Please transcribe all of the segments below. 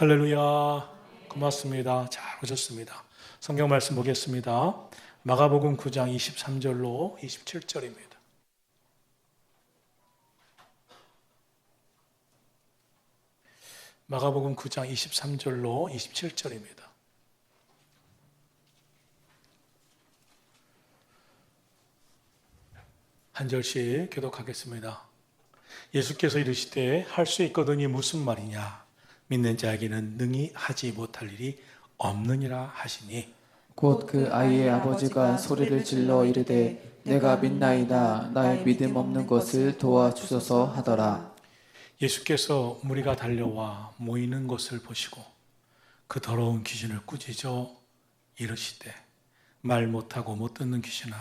할렐루야. 고맙습니다. 잘 오셨습니다. 성경 말씀 보겠습니다. 마가복음 9장 23절로 27절입니다. 마가복음 9장 23절로 27절입니다. 한 절씩 교독하겠습니다. 예수께서 이르시되 할 수 있거든이 무슨 말이냐? 믿는 자에게는 능히 하지 못할 일이 없느니라 하시니 곧 그 아이의 아버지가 소리를 질러 이르되 내가 믿나이다 나의 믿음 없는 것을 도와주소서 하더라. 예수께서 무리가 달려와 모이는 것을 보시고 그 더러운 귀신을 꾸짖어 이르시되 말 못하고 못 듣는 귀신아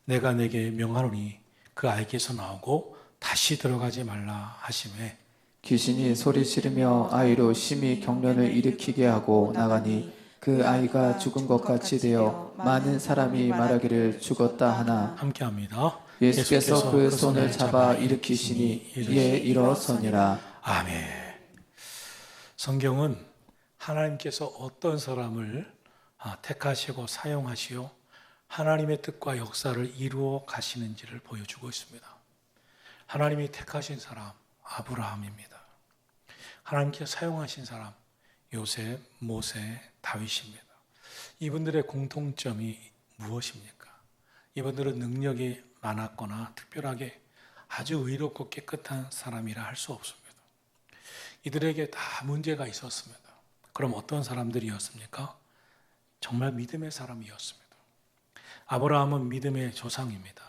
내가 내게 명하노니 그 아이께서 나오고 다시 들어가지 말라 하시매 귀신이 소리 지르며 아이로 심히 경련을 일으키게 하고 나가니 그 아이가 죽은 것 같이 되어 많은 사람이 말하기를 죽었다 하나 함께합니다. 예수께서 그 손을 잡아 일으키시니 이에 일어서니라. 아멘. 성경은 하나님께서 어떤 사람을 택하시고 사용하시어 하나님의 뜻과 역사를 이루어 가시는지를 보여주고 있습니다. 하나님이 택하신 사람 아브라함입니다. 하나님께서 사용하신 사람 요셉, 모세, 다윗입니다. 이분들의 공통점이 무엇입니까? 이분들은 능력이 많았거나 특별하게 아주 의롭고 깨끗한 사람이라 할 수 없습니다. 이들에게 다 문제가 있었습니다. 그럼 어떤 사람들이었습니까? 정말 믿음의 사람이었습니다. 아브라함은 믿음의 조상입니다.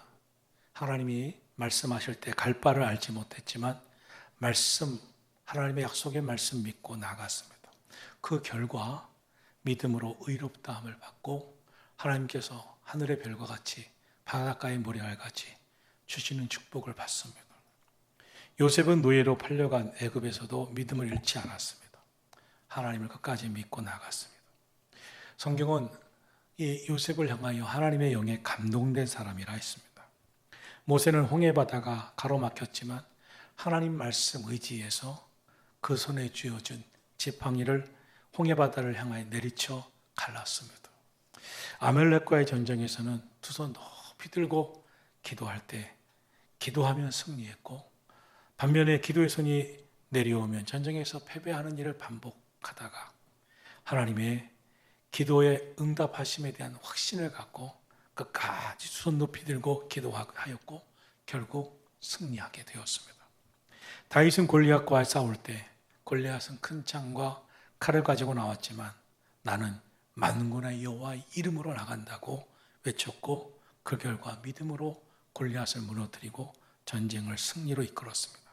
하나님이 말씀하실 때 갈 바를 알지 못했지만 하나님의 약속의 말씀 믿고 나갔습니다. 그 결과 믿음으로 의롭다함을 받고 하나님께서 하늘의 별과 같이 바닷가의 모래알 같이 주시는 축복을 받습니다. 요셉은 노예로 팔려간 애굽에서도 믿음을 잃지 않았습니다. 하나님을 끝까지 믿고 나갔습니다. 성경은 이 요셉을 향하여 하나님의 영에 감동된 사람이라 했습니다. 모세는 홍해바다가 가로막혔지만 하나님 말씀 의지에서 그 손에 쥐어준 지팡이를 홍해바다를 향하여 내리쳐 갈랐습니다. 아멜렉과의 전쟁에서는 두 손 높이 들고 기도할 때 기도하면 승리했고 반면에 기도의 손이 내려오면 전쟁에서 패배하는 일을 반복하다가 하나님의 기도에 응답하심에 대한 확신을 갖고 끝까지 두 손 높이 들고 기도하였고 결국 승리하게 되었습니다. 다윗은 골리앗과 싸울 때 골리앗은 큰 창과 칼을 가지고 나왔지만 나는 만군의 여호와의 이름으로 나간다고 외쳤고 그 결과 믿음으로 골리앗을 무너뜨리고 전쟁을 승리로 이끌었습니다.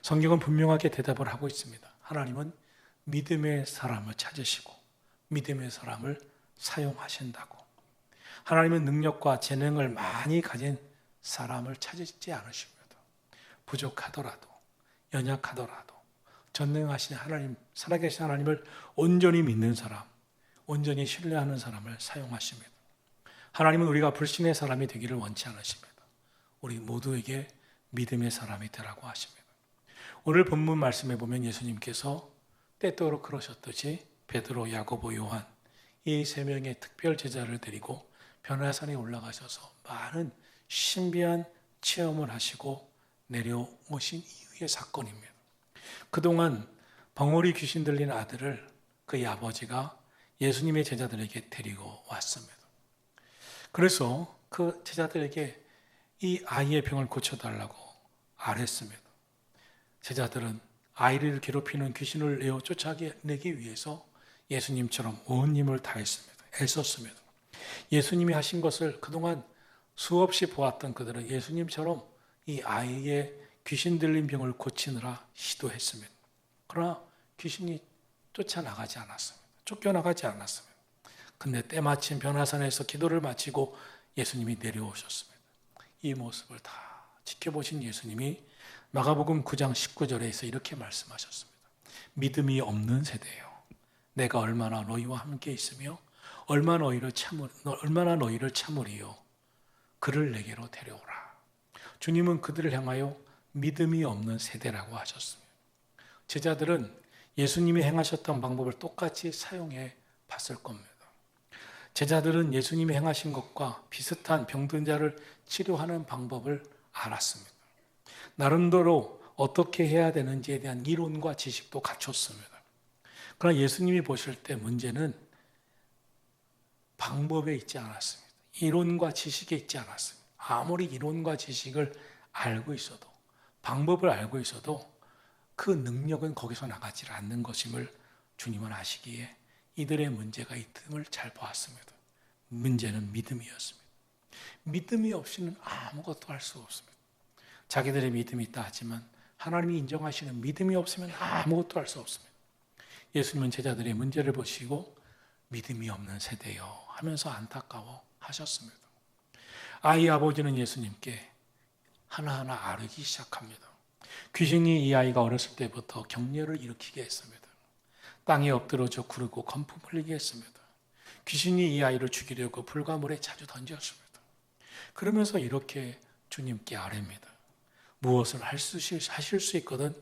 성경은 분명하게 대답을 하고 있습니다. 하나님은 믿음의 사람을 찾으시고 믿음의 사람을 사용하신다고. 하나님은 능력과 재능을 많이 가진 사람을 찾지 않으십니다. 부족하더라도 연약하더라도 전능하신 하나님, 살아계신 하나님을 온전히 믿는 사람, 온전히 신뢰하는 사람을 사용하십니다. 하나님은 우리가 불신의 사람이 되기를 원치 않으십니다. 우리 모두에게 믿음의 사람이 되라고 하십니다. 오늘 본문 말씀에 보면 예수님께서 때때로 그러셨듯이 베드로, 야고보, 요한 이 세 명의 특별 제자를 데리고 변화산에 올라가셔서 많은 신비한 체험을 하시고 내려오신 이후의 사건입니다. 그동안 벙어리 귀신 들린 아들을 그의 아버지가 예수님의 제자들에게 데리고 왔습니다. 그래서 그 제자들에게 이 아이의 병을 고쳐달라고 아뢰습니다. 제자들은 아이를 괴롭히는 귀신을 내어 쫓아내기 위해서 예수님처럼 온 힘을 다했습니다. 애썼습니다. 예수님이 하신 것을 그동안 수없이 보았던 그들은 예수님처럼 이 아이의 귀신 들린 병을 고치느라 시도했습니다. 그러나 귀신이 쫓아나가지 않았습니다. 쫓겨나가지 않았습니다. 근데 때마침 변화산에서 기도를 마치고 예수님이 내려오셨습니다. 이 모습을 다 지켜보신 예수님이 마가복음 9장 19절에서 이렇게 말씀하셨습니다. 믿음이 없는 세대예요. 내가 얼마나 너희와 함께 있으며 얼마나 너희를 참으리요. 그를 내게로 데려오라. 주님은 그들을 향하여 믿음이 없는 세대라고 하셨습니다. 제자들은 예수님이 행하셨던 방법을 똑같이 사용해 봤을 겁니다. 제자들은 예수님이 행하신 것과 비슷한 병든 자를 치료하는 방법을 알았습니다. 나름대로 어떻게 해야 되는지에 대한 이론과 지식도 갖췄습니다. 그러나 예수님이 보실 때 문제는 방법에 있지 않았습니다. 이론과 지식에 있지 않았습니다. 아무리 이론과 지식을 알고 있어도, 방법을 알고 있어도 그 능력은 거기서 나가지 않는 것임을 주님은 아시기에 이들의 문제가 있음을 잘 보았습니다. 문제는 믿음이었습니다. 믿음이 없이는 아무것도 할 수 없습니다. 자기들의 믿음이 있다 하지만 하나님이 인정하시는 믿음이 없으면 아무것도 할 수 없습니다. 예수님은 제자들의 문제를 보시고 믿음이 없는 세대요 하면서 안타까워 하셨습니다. 아이 아버지는 예수님께 하나하나 아르기 시작합니다. 귀신이 이 아이가 어렸을 때부터 격려를 일으키게 했습니다. 땅에 엎드러져 구르고 검품 흘리게 했습니다. 귀신이 이 아이를 죽이려고 불과 물에 자주 던졌습니다. 그러면서 이렇게 주님께 아뢰입니다. 무엇을 하실 수 있거든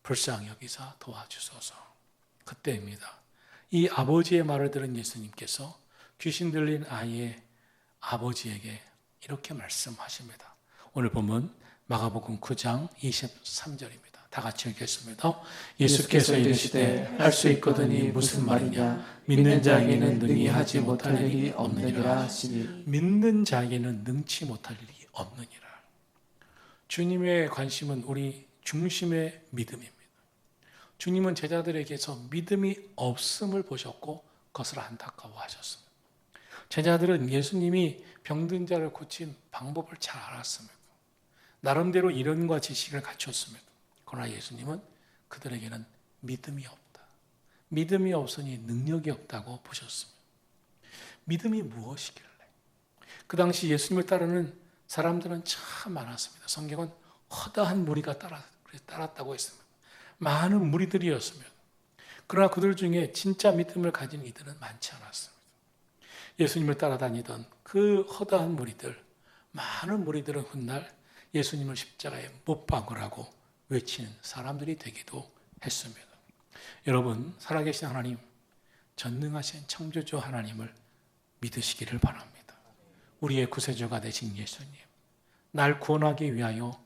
불쌍히 여기사 도와주소서. 그때입니다. 이 아버지의 말을 들은 예수님께서 귀신 들린 아이의 아버지에게 이렇게 말씀하십니다. 오늘 보면 마가복음 9장 23절입니다. 다 같이 읽겠습니다. 예수께서 이르시되 할 수 있거든이 무슨 말이냐 믿는 자에게는 능히 하지 못할 일이 없느니라 하시니 믿는 자에게는 능치 못할 일이 없느니라. 주님의 관심은 우리 중심의 믿음입니다. 주님은 제자들에게서 믿음이 없음을 보셨고 그것을 안타까워하셨습니다. 제자들은 예수님이 병든 자를 고친 방법을 잘 알았습니다. 나름대로 이론과 지식을 갖췄습니다. 그러나 예수님은 그들에게는 믿음이 없다. 믿음이 없으니 능력이 없다고 보셨습니다. 믿음이 무엇이길래? 그 당시 예수님을 따르는 사람들은 참 많았습니다. 성경은 허다한 무리가 따랐다고 했습니다. 많은 무리들이었습니다. 그러나 그들 중에 진짜 믿음을 가진 이들은 많지 않았습니다. 예수님을 따라다니던 그 허다한 무리들, 많은 무리들은 훗날 예수님을 십자가에 못 박으라고 외치는 사람들이 되기도 했습니다. 여러분, 살아계신 하나님, 전능하신 창조주 하나님을 믿으시기를 바랍니다. 우리의 구세주가 되신 예수님, 날 구원하기 위하여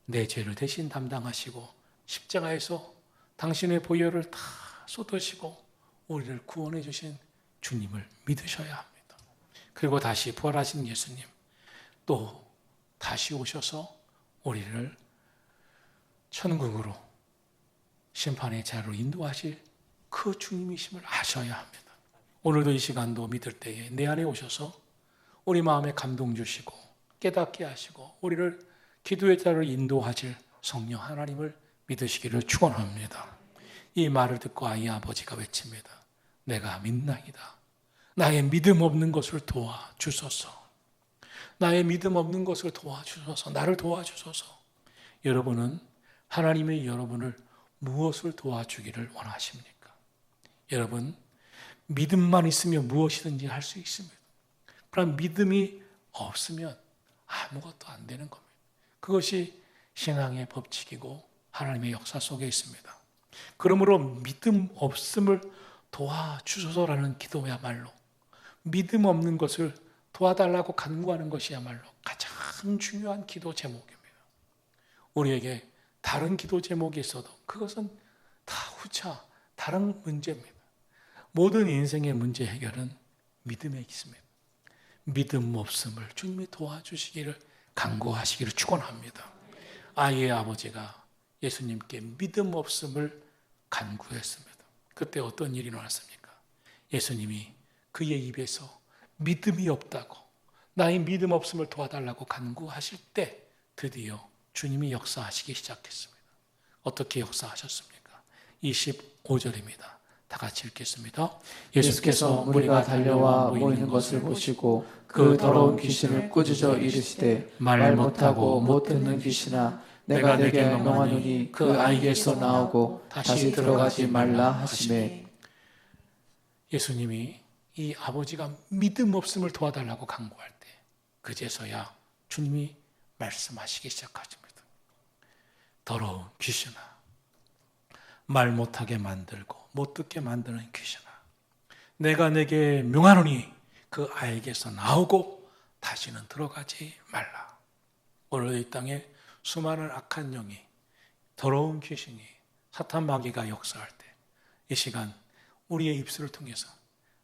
내 죄를 대신 담당하시고 십자가에서 당신의 보혈을 다 쏟으시고 우리를 구원해 주신 주님을 믿으셔야 합니다. 그리고 다시 부활하신 예수님, 또 다시 오셔서 우리를 천국으로 심판의 자리로 인도하실 그 주님이심을 아셔야 합니다. 오늘도 이 시간도 믿을 때에 내 안에 오셔서 우리 마음에 감동 주시고 깨닫게 하시고 우리를 기도의 자리로 인도하실 성령 하나님을 믿으시기를 축원합니다. 이 말을 듣고 아이 아버지가 외칩니다. 내가 믿나이다. 나의 믿음 없는 것을 도와주소서. 나의 믿음 없는 것을 도와주소서. 나를 도와주소서. 여러분은 하나님의 여러분을 무엇을 도와주기를 원하십니까? 여러분, 믿음만 있으면 무엇이든지 할 수 있습니다. 그러나 믿음이 없으면 아무것도 안 되는 겁니다. 그것이 신앙의 법칙이고 하나님의 역사 속에 있습니다. 그러므로 믿음 없음을 도와주소서라는 기도야말로 믿음 없는 것을 도와달라고 간구하는 것이야말로 가장 중요한 기도 제목입니다. 우리에게 다른 기도 제목이 있어도 그것은 다 후차 다른 문제입니다. 모든 인생의 문제 해결은 믿음에 있습니다. 믿음 없음을 주님이 도와주시기를 간구하시기를 축원합니다. 아이의 아버지가 예수님께 믿음 없음을 간구했습니다. 그때 어떤 일이 일어났습니까? 예수님이 그의 입에서 믿음이 없다고 나의 믿음 없음을 도와달라고 간구하실 때 드디어 주님이 역사하시기 시작했습니다. 어떻게 역사하셨습니까? 25절입니다. 다 같이 읽겠습니다. 예수께서 무리가 달려와 모이는 것을 보시고 그 더러운 귀신을 꾸짖어 이르시되 말 못하고 못 듣는 귀신아 내가 내게 명하노니 그 아이에게서 나오고 다시 들어가지 말라 하시매. 예수님이 이 아버지가 믿음 없음을 도와달라고 간구할 때 그제서야 주님이 말씀하시기 시작하십니다. 더러운 귀신아, 말 못하게 만들고 못 듣게 만드는 귀신아, 내가 내게 명하노니 그 아이에게서 나오고 다시는 들어가지 말라. 오늘 이 땅에 수많은 악한 영이, 더러운 귀신이, 사탄 마귀가 역사할 때 이 시간 우리의 입술을 통해서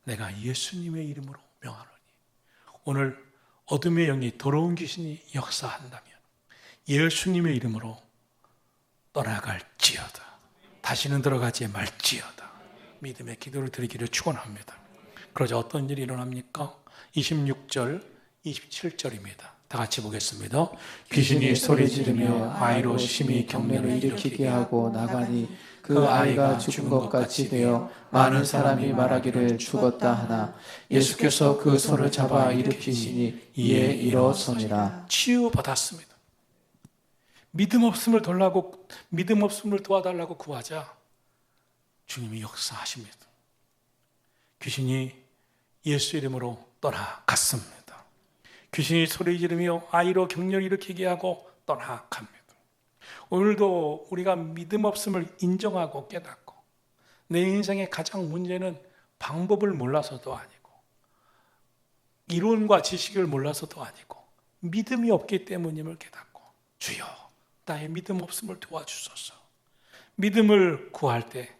내가 예수님의 이름으로 명하노니, 오늘 어둠의 영이, 더러운 귀신이 역사한다면 예수님의 이름으로 떠나갈지어다. 다시는 들어가지 말지어다. 믿음의 기도를 드리기를 축원합니다. 그러자 어떤 일이 일어납니까? 26절, 27절입니다. 다 같이 보겠습니다. 귀신이 소리 지르며 아이로 심히 경련을 일으키게 하고 나가니 그 아이가 죽은 것 같이 되어 많은 사람이 말하기를 죽었다 하나 예수께서 그 손을 잡아 일으키시니 이에 일어서니라. 치유받았습니다. 믿음 없음을 돌라고, 믿음 없음을 도와달라고 구하자 주님이 역사하십니다. 귀신이 예수 이름으로 떠나갔습니다. 귀신이 소리 지르며 아이로 격렬히 일으키게 하고 떠나갑니다. 오늘도 우리가 믿음 없음을 인정하고 깨닫고, 내 인생의 가장 문제는 방법을 몰라서도 아니고 이론과 지식을 몰라서도 아니고 믿음이 없기 때문임을 깨닫고, 주여 나의 믿음 없음을 도와주소서. 믿음을 구할 때,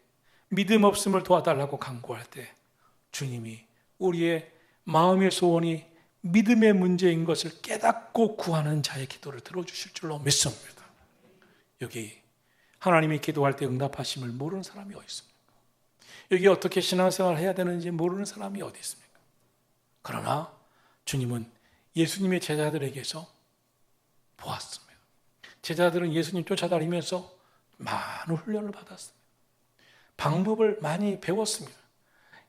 믿음 없음을 도와달라고 간구할 때 주님이 우리의 마음의 소원이 믿음의 문제인 것을 깨닫고 구하는 자의 기도를 들어주실 줄로 믿습니다. 여기 하나님이 기도할 때 응답하심을 모르는 사람이 어디 있습니까? 여기 어떻게 신앙생활을 해야 되는지 모르는 사람이 어디 있습니까? 그러나 주님은 예수님의 제자들에게서 보았습니다. 제자들은 예수님 쫓아다니면서 많은 훈련을 받았습니다. 방법을 많이 배웠습니다.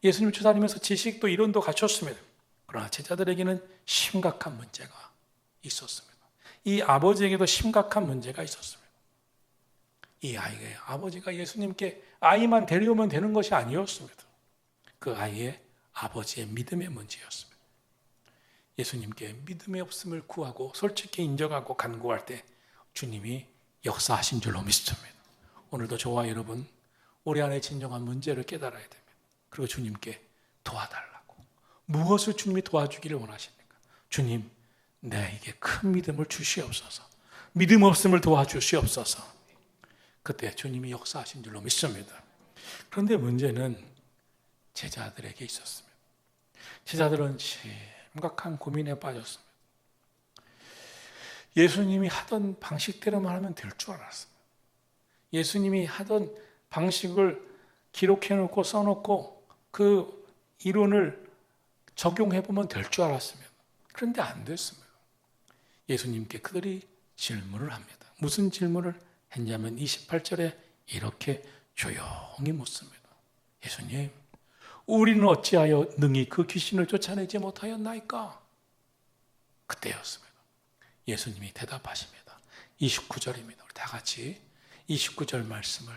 예수님 쫓아다니면서 지식도 이론도 갖췄습니다. 그러나 제자들에게는 심각한 문제가 있었습니다. 이 아버지에게도 심각한 문제가 있었습니다. 이 아이의 아버지가 예수님께 아이만 데려오면 되는 것이 아니었습니다. 그 아이의 아버지의 믿음의 문제였습니다. 예수님께 믿음의 없음을 구하고 솔직히 인정하고 간구할 때 주님이 역사하신 줄로 믿습니다. 오늘도 저와 여러분 우리 안에 진정한 문제를 깨달아야 됩니다. 그리고 주님께 도와달라고. 무엇을 주님이 도와주기를 원하십니까? 주님, 내게 큰 믿음을 주시옵소서. 믿음 없음을 도와주시옵소서. 그때 주님이 역사하신 줄로 믿습니다. 그런데 문제는 제자들에게 있었습니다. 제자들은 심각한 고민에 빠졌습니다. 예수님이 하던 방식대로만 하면 될 줄 알았습니다. 예수님이 하던 방식을 기록해놓고 써놓고 그 이론을 적용해보면 될 줄 알았습니다. 그런데 안 됐습니다. 예수님께 그들이 질문을 합니다. 무슨 질문을 했냐면 28절에 이렇게 조용히 묻습니다. 예수님, 우리는 어찌하여 능히 그 귀신을 쫓아내지 못하였나이까? 그때였습니다. 예수님이 대답하십니다. 29절입니다. 우리 다 같이 29절 말씀을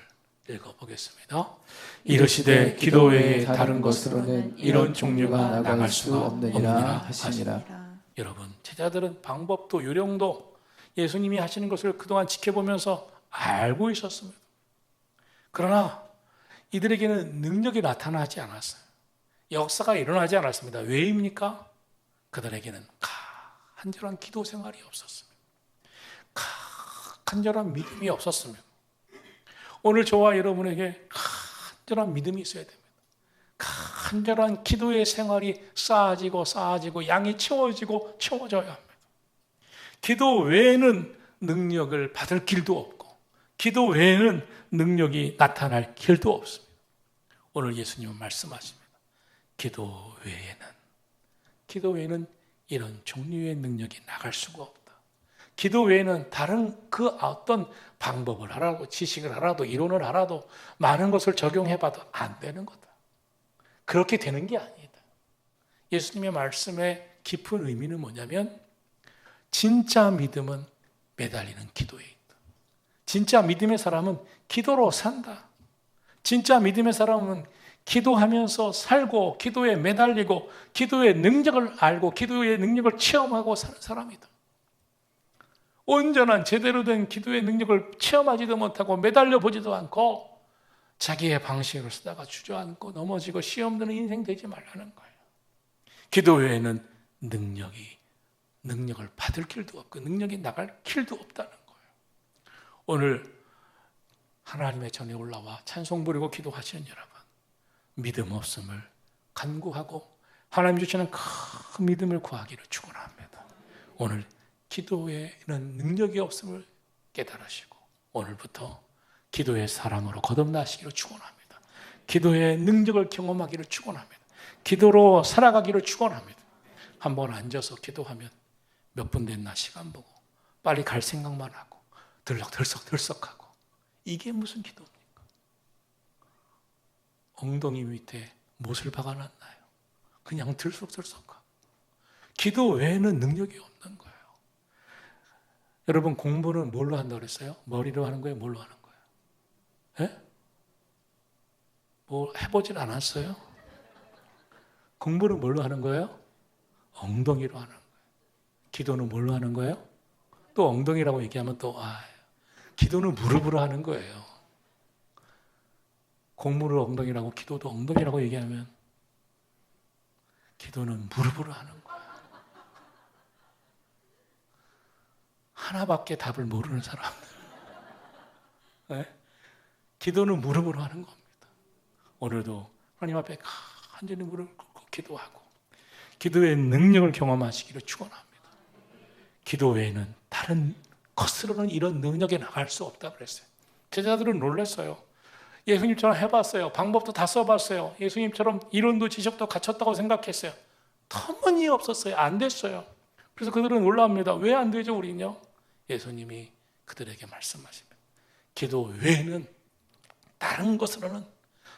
읽어보겠습니다. 이르시되 기도 외에 다른 것으로는 이런 종류가 나갈 수 없느니라 하시니라. 여러분, 제자들은 방법도 요령도 예수님이 하시는 것을 그동안 지켜보면서 알고 있었습니다. 그러나 이들에게는 능력이 나타나지 않았어요. 역사가 일어나지 않았습니다. 왜입니까? 그들에게는 간절한 기도 생활이 없었습니다. 간절한 믿음이 없었습니다. 오늘 저와 여러분에게 간절한 믿음이 있어야 됩니다. 간절한 기도의 생활이 쌓아지고 양이 채워지고 채워져야 합니다. 기도 외에는 능력을 받을 길도 없고 기도 외에는 능력이 나타날 길도 없습니다. 오늘 예수님은 말씀하십니다. 기도 외에는 이런 종류의 능력이 나갈 수가 없다. 기도 외에는 다른 그 어떤 방법을 하라도 지식을 하라도 이론을 하라도 많은 것을 적용해봐도 안 되는 거다. 그렇게 되는 게 아니다. 예수님의 말씀의 깊은 의미는 뭐냐면 진짜 믿음은 매달리는 기도에 있다. 진짜 믿음의 사람은 기도로 산다. 진짜 믿음의 사람은 기도하면서 살고 기도에 매달리고 기도의 능력을 알고 기도의 능력을 체험하고 사는 사람이다. 온전한 제대로 된 기도의 능력을 체험하지도 못하고 매달려 보지도 않고 자기의 방식으로 쓰다가 주저앉고 넘어지고 시험 드는 인생 되지 말라는 거예요. 기도 외에는 능력을 받을 길도 없고 능력이 나갈 길도 없다는 거예요. 오늘 하나님의 전에 올라와 찬송 부리고 기도하시는 여러분, 믿음 없음을 간구하고 하나님 주시는 큰 믿음을 구하기를 축원합니다. 오늘 기도에는 능력이 없음을 깨달으시고 오늘부터 기도의 사람으로 거듭나시기를 축원합니다. 기도의 능력을 경험하기를 축원합니다. 기도로 살아가기를 축원합니다. 한번 앉아서 기도하면 몇 분 됐나 시간 보고 빨리 갈 생각만 하고 들썩들썩하고 이게 무슨 기도입니까? 엉덩이 밑에 못을 박아놨나요? 그냥 들썩들썩하고 기도 외에는 능력이 없는 거예요. 여러분 공부는 뭘로 한다고 그랬어요? 머리로 하는 거예요? 뭘로 하는 거예요? 예? 뭐 해보진 않았어요? 공부는 뭘로 하는 거예요? 엉덩이로 하는 거예요. 기도는 뭘로 하는 거예요? 또 엉덩이라고 얘기하면 또 기도는 무릎으로 하는 거예요. 공부를 엉덩이라고 기도도 엉덩이라고 얘기하면 기도는 무릎으로 하는 거예요. 하나밖에 답을 모르는 사람들. 네? 기도는 무릎으로 하는 겁니다. 오늘도 하나님 앞에 간절히 무릎 꿇고 기도하고 기도의 능력을 경험하시기를 축원합니다. 기도 외에는 다른 것으로는 이런 능력에 나갈 수 없다 그랬어요. 제자들은 놀랐어요. 예수님처럼 해봤어요. 방법도 다 써봤어요. 예수님처럼 이론도 지식도 갖췄다고 생각했어요. 터무니없었어요. 안 됐어요. 그래서 그들은 놀랍니다. 왜 안 되죠 우리는요? 예수님이 그들에게 말씀하십니다. 기도 외에는 다른 것으로는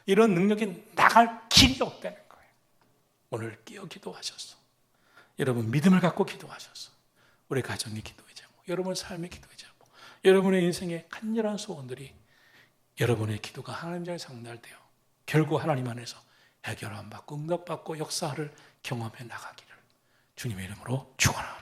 이런 능력이 나갈 길이 없다는 거예요. 오늘 끼어 기도하셨어. 여러분 믿음을 갖고 기도하셨어. 우리 가정의 기도의 제목, 여러분 삶의 기도의 제목, 여러분의 인생의 간절한 소원들이 여러분의 기도가 하나님 전에 상달되어 결국 하나님 안에서 해결함 받고 응답받고 역사를 경험해 나가기를 주님의 이름으로 축원합니다.